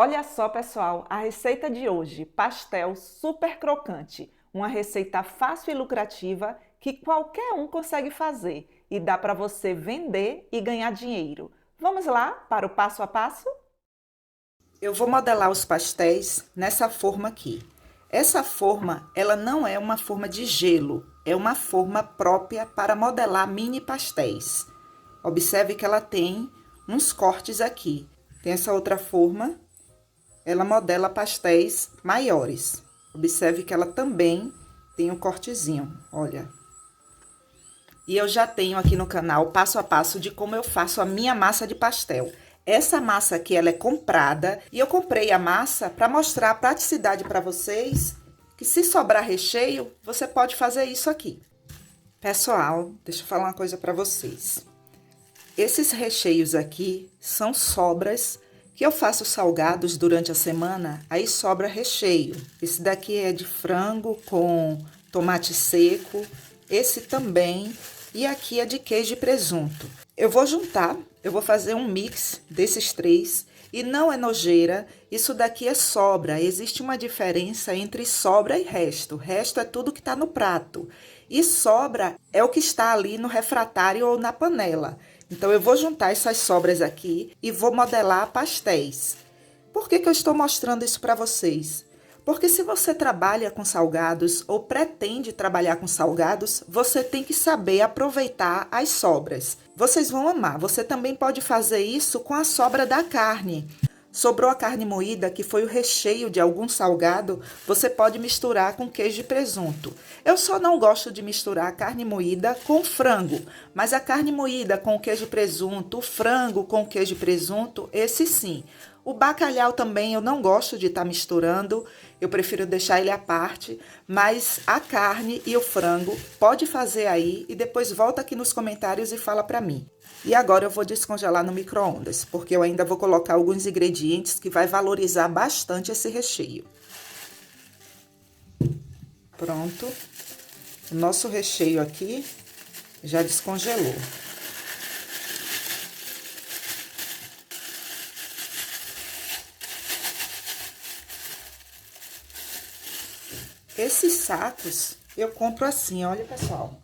Olha só, pessoal, a receita de hoje, pastel super crocante. Uma receita fácil e lucrativa que qualquer um consegue fazer e dá para você vender e ganhar dinheiro. Vamos lá para o passo a passo? Eu vou modelar os pastéis nessa forma aqui. Essa forma, ela não é uma forma de gelo, é uma forma própria para modelar mini pastéis. Observe que ela tem uns cortes aqui. Tem essa outra forma, ela modela pastéis maiores. Observe que ela também tem um cortezinho, olha. E eu já tenho aqui no canal passo a passo de como eu faço a minha massa de pastel. Essa massa aqui, ela é comprada e eu comprei a massa para mostrar a praticidade para vocês, que se sobrar recheio, você pode fazer isso aqui. Pessoal, deixa eu falar uma coisa para vocês. Esses recheios aqui são sobras que eu faço salgados durante a semana, aí sobra recheio. Esse daqui é de frango com tomate seco, esse também, e aqui é de queijo e presunto. Eu vou juntar, eu vou fazer um mix desses três, e não é nojeira, isso daqui é sobra. Existe uma diferença entre sobra e resto. Resto é tudo que está no prato, e sobra é o que está ali no refratário ou na panela. Então, eu vou juntar essas sobras aqui e vou modelar pastéis. Por que que eu estou mostrando isso para vocês? Porque se você trabalha com salgados ou pretende trabalhar com salgados, você tem que saber aproveitar as sobras. Vocês vão amar. Você também pode fazer isso com a sobra da carne. Sobrou a carne moída, que foi o recheio de algum salgado, você pode misturar com queijo e presunto. Eu só não gosto de misturar a carne moída com frango, mas a carne moída com o queijo e presunto, o frango com o queijo e presunto, esse sim. O bacalhau também eu não gosto de estar misturando, eu prefiro deixar ele à parte, mas a carne e o frango pode fazer aí e depois volta aqui nos comentários e fala para mim. E agora eu vou descongelar no micro-ondas, porque eu ainda vou colocar alguns ingredientes que vai valorizar bastante esse recheio. Pronto. O nosso recheio aqui já descongelou. Esses sacos eu compro assim, olha pessoal.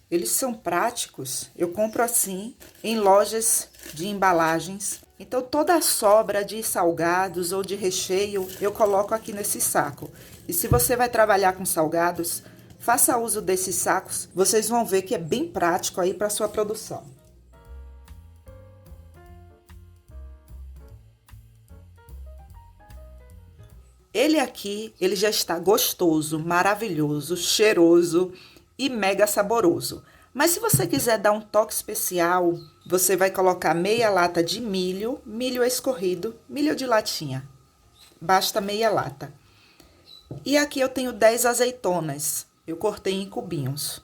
Eles são práticos, eu compro assim em lojas de embalagens. Então toda a sobra de salgados ou de recheio eu coloco aqui nesse saco. E se você vai trabalhar com salgados, faça uso desses sacos, vocês vão ver que é bem prático aí para sua produção. Ele aqui, ele já está gostoso, maravilhoso, cheiroso e mega saboroso. Mas se você quiser dar um toque especial, você vai colocar meia lata de milho, milho escorrido, milho de latinha. Basta meia lata. E aqui eu tenho 10 azeitonas. Eu cortei em cubinhos.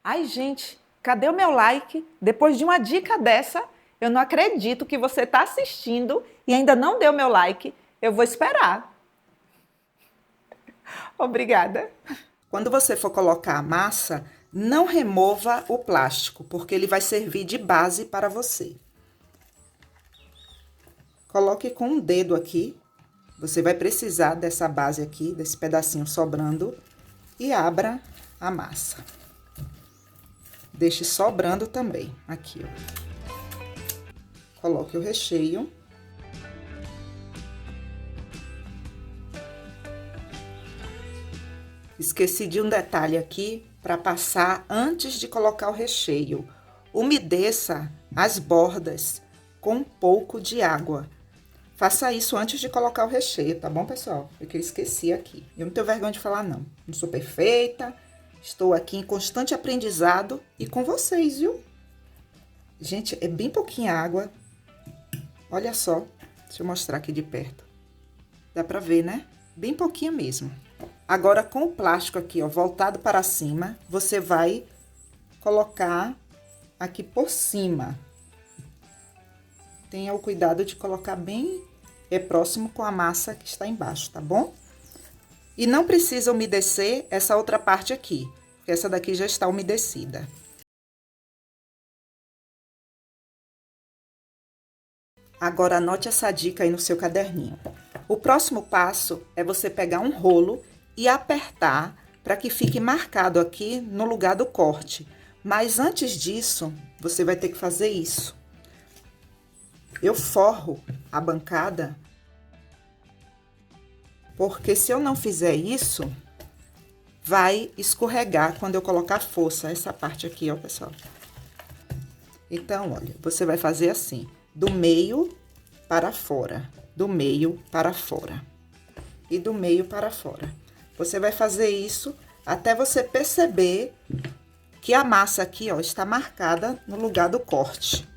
Ai, gente, cadê o meu like? Depois de uma dica dessa, eu não acredito que você está assistindo e ainda não deu meu like. Eu vou esperar. Obrigada. Quando você for colocar a massa, não remova o plástico, porque ele vai servir de base para você. Coloque com um dedo aqui. Você vai precisar dessa base aqui, desse pedacinho sobrando, e abra a massa. Deixe sobrando também, aqui, ó. Coloque o recheio. Esqueci de um detalhe aqui para passar antes de colocar o recheio. Umedeça as bordas com um pouco de água. Faça isso antes de colocar o recheio, tá bom, pessoal? Porque eu esqueci aqui. Eu não tenho vergonha de falar, não. Não sou perfeita. Estou aqui em constante aprendizado e com vocês, viu? Gente, é bem pouquinha água. Olha só. Deixa eu mostrar aqui de perto. Dá pra ver, né? Bem pouquinha mesmo. Agora, com o plástico aqui, ó, voltado para cima, você vai colocar aqui por cima. Tenha o cuidado de colocar bem próximo com a massa que está embaixo, tá bom? E não precisa umedecer essa outra parte aqui, porque essa daqui já está umedecida. Agora anote essa dica aí no seu caderninho. O próximo passo é você pegar um rolo e apertar para que fique marcado aqui no lugar do corte. Mas antes disso, você vai ter que fazer isso. Eu forro a bancada, porque se eu não fizer isso, vai escorregar quando eu colocar força. Essa parte aqui, ó, pessoal. Então, olha, você vai fazer assim, do meio para fora, do meio para fora e do meio para fora. Você vai fazer isso até você perceber que a massa aqui, ó, está marcada no lugar do corte.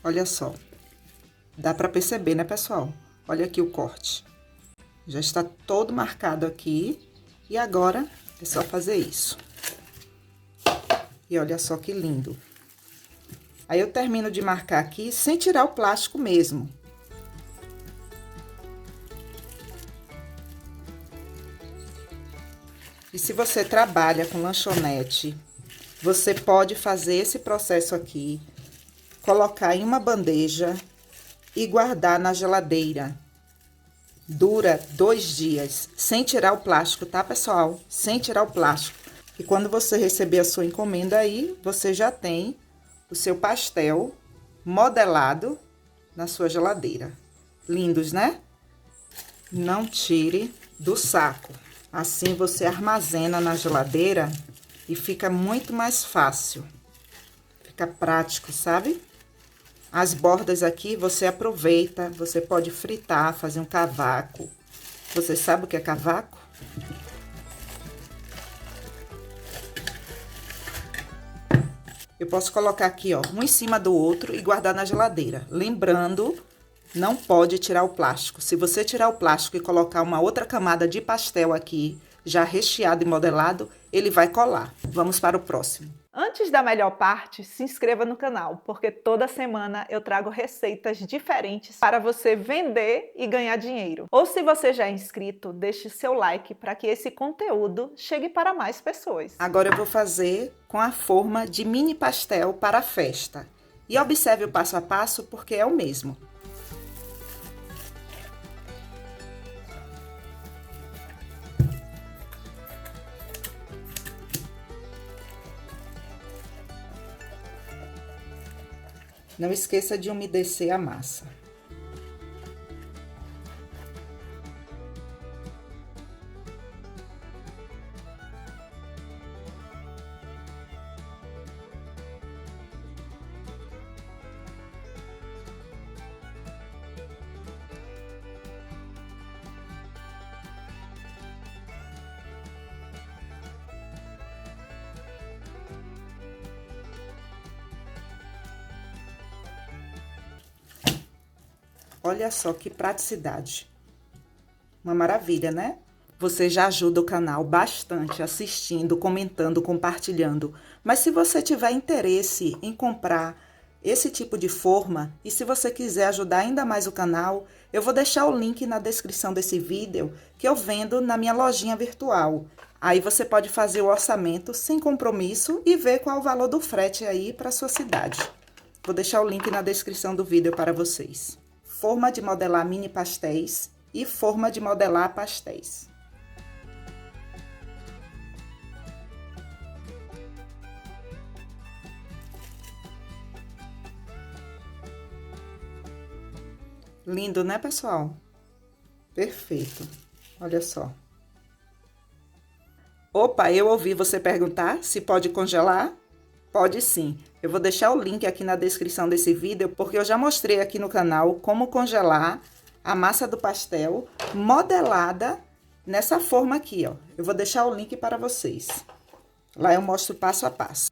Olha só, dá para perceber, né, pessoal? Olha aqui o corte. Já está todo marcado aqui. E agora é só fazer isso. E olha só que lindo. Aí eu termino de marcar aqui sem tirar o plástico mesmo. E se você trabalha com lanchonete, você pode fazer esse processo aqui, colocar em uma bandeja e guardar na geladeira. Dura 2 dias, sem tirar o plástico, tá, pessoal? Sem tirar o plástico. E quando você receber a sua encomenda aí, você já tem o seu pastel modelado na sua geladeira. Lindos, né? Não tire do saco. Assim você armazena na geladeira e fica muito mais fácil. Fica prático, sabe? As bordas aqui você aproveita, você pode fritar, fazer um cavaco. Você sabe o que é cavaco? Eu posso colocar aqui, ó, um em cima do outro e guardar na geladeira. Lembrando, não pode tirar o plástico. Se você tirar o plástico e colocar uma outra camada de pastel aqui, já recheado e modelado, ele vai colar. Vamos para o próximo. Antes da melhor parte, se inscreva no canal, porque toda semana eu trago receitas diferentes para você vender e ganhar dinheiro. Ou se você já é inscrito, deixe seu like para que esse conteúdo chegue para mais pessoas. Agora eu vou fazer com a forma de mini pastel para a festa. E observe o passo a passo, porque é o mesmo. Não esqueça de umedecer a massa. Olha só que praticidade. Uma maravilha, né? Você já ajuda o canal bastante assistindo, comentando, compartilhando. Mas se você tiver interesse em comprar esse tipo de forma e se você quiser ajudar ainda mais o canal, eu vou deixar o link na descrição desse vídeo que eu vendo na minha lojinha virtual. Aí você pode fazer o orçamento sem compromisso e ver qual o valor do frete aí para sua cidade. Vou deixar o link na descrição do vídeo para vocês. Forma de modelar mini pastéis e forma de modelar pastéis. Lindo, né, pessoal? Perfeito. Olha só. Opa, eu ouvi você perguntar se pode congelar? Pode sim. Eu vou deixar o link aqui na descrição desse vídeo, porque eu já mostrei aqui no canal como congelar a massa do pastel modelada nessa forma aqui, ó. Eu vou deixar o link para vocês. Lá eu mostro passo a passo.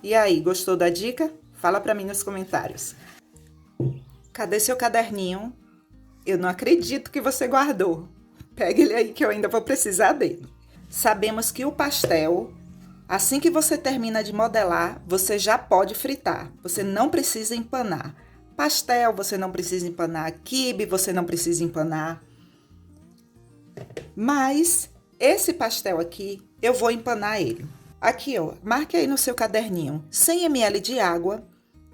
E aí, gostou da dica? Fala para mim nos comentários. Cadê seu caderninho? Eu não acredito que você guardou. Pega ele aí que eu ainda vou precisar dele. Sabemos que o pastel, Assim que você termina de modelar, você já pode fritar. Você não precisa empanar. Pastel você não precisa empanar, quibe você não precisa empanar. Mas esse pastel aqui, eu vou empanar ele. Aqui, ó, marque aí no seu caderninho 100 ml de água,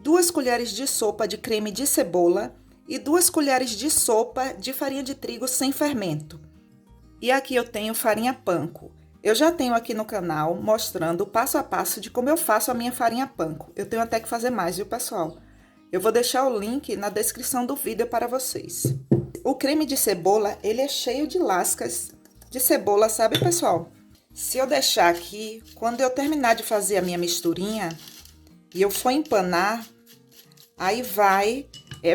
2 colheres de sopa de creme de cebola e 2 colheres de sopa de farinha de trigo sem fermento. E aqui eu tenho farinha panko. Eu já tenho aqui no canal mostrando o passo a passo de como eu faço a minha farinha panko. Eu tenho até que fazer mais, viu, pessoal? Eu vou deixar o link na descrição do vídeo para vocês. O creme de cebola, ele é cheio de lascas de cebola, sabe, pessoal? Se eu deixar aqui, quando eu terminar de fazer a minha misturinha e eu for empanar, aí vai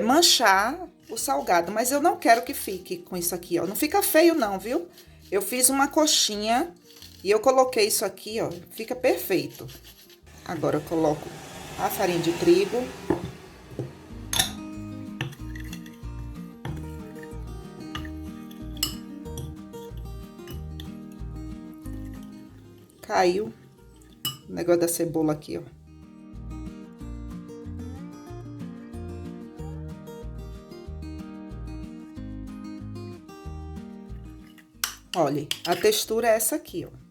manchar o salgado. Mas eu não quero que fique com isso aqui, ó. Não fica feio não, viu? Eu fiz uma coxinha e eu coloquei isso aqui, ó. Fica perfeito. Agora eu coloco a farinha de trigo. Caiu o negócio da cebola aqui, ó. Olha, a textura é essa aqui, ó.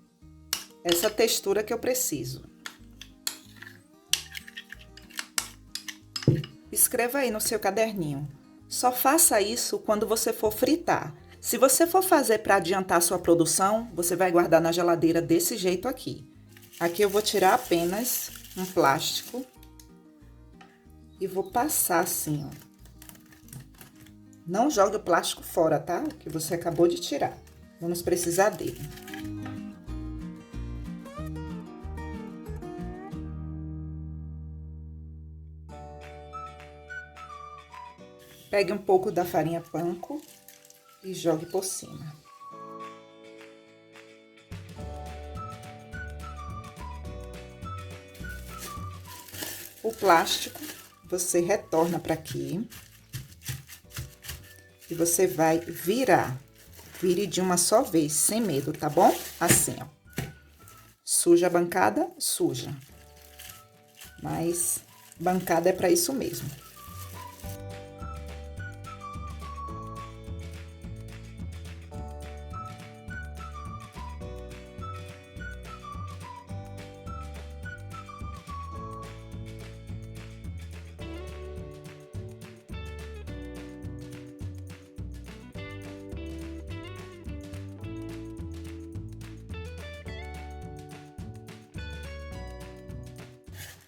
Essa textura que eu preciso. Escreva aí no seu caderninho. Só faça isso quando você for fritar. Se você for fazer para adiantar sua produção, você vai guardar na geladeira desse jeito aqui. Aqui eu vou tirar apenas um plástico e vou passar assim, ó. Não jogue o plástico fora, tá? Que você acabou de tirar. Vamos precisar dele. Pegue um pouco da farinha panko e jogue por cima. O plástico, você retorna para aqui e você vai virar. Vire de uma só vez, sem medo, tá bom? Assim, ó. Suja a bancada? Suja. Mas bancada é para isso mesmo.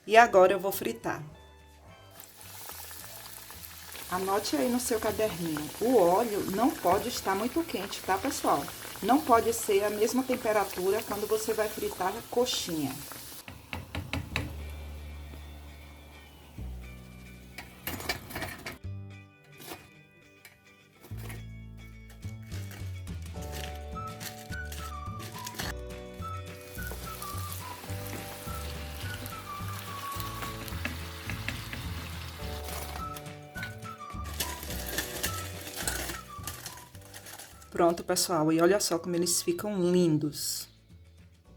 E agora eu vou fritar. Anote aí no seu caderninho. O óleo não pode estar muito quente, tá, pessoal? Não pode ser a mesma temperatura quando você vai fritar a coxinha. Pronto, pessoal, e olha só como eles ficam lindos,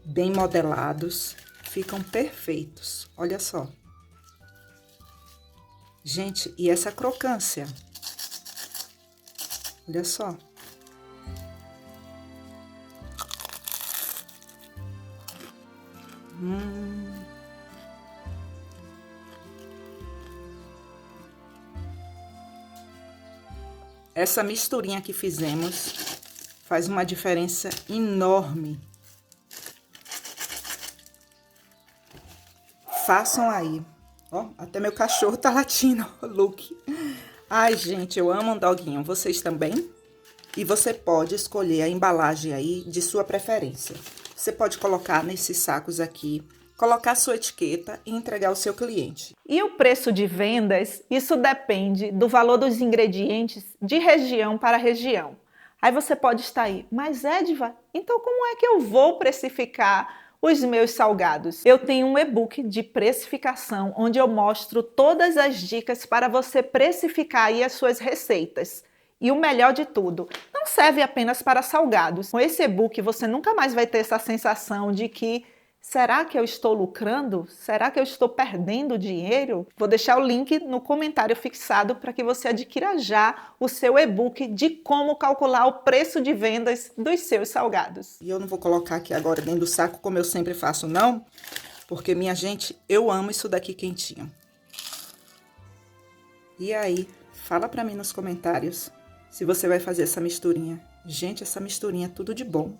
bem modelados, ficam perfeitos, olha só. Gente, e essa crocância? Olha só. Essa misturinha que fizemos faz uma diferença enorme. Façam aí. Ó, até meu cachorro tá latindo, Luke. Ai, gente, eu amo um doguinho. Vocês também? E você pode escolher a embalagem aí de sua preferência. Você pode colocar nesses sacos aqui, colocar sua etiqueta e entregar ao seu cliente. E o preço de vendas, isso depende do valor dos ingredientes de região para região. Aí você pode estar aí, mas Ediva, então como é que eu vou precificar os meus salgados? Eu tenho um e-book de precificação, onde eu mostro todas as dicas para você precificar aí as suas receitas. E o melhor de tudo, não serve apenas para salgados. Com esse e-book você nunca mais vai ter essa sensação de que Será que eu estou lucrando? Será que eu estou perdendo dinheiro? Vou deixar o link no comentário fixado para que você adquira já o seu e-book de como calcular o preço de vendas dos seus salgados. E eu não vou colocar aqui agora dentro do saco como eu sempre faço, não. Porque, minha gente, eu amo isso daqui quentinho. E aí, fala pra mim nos comentários se você vai fazer essa misturinha. Gente, essa misturinha é tudo de bom.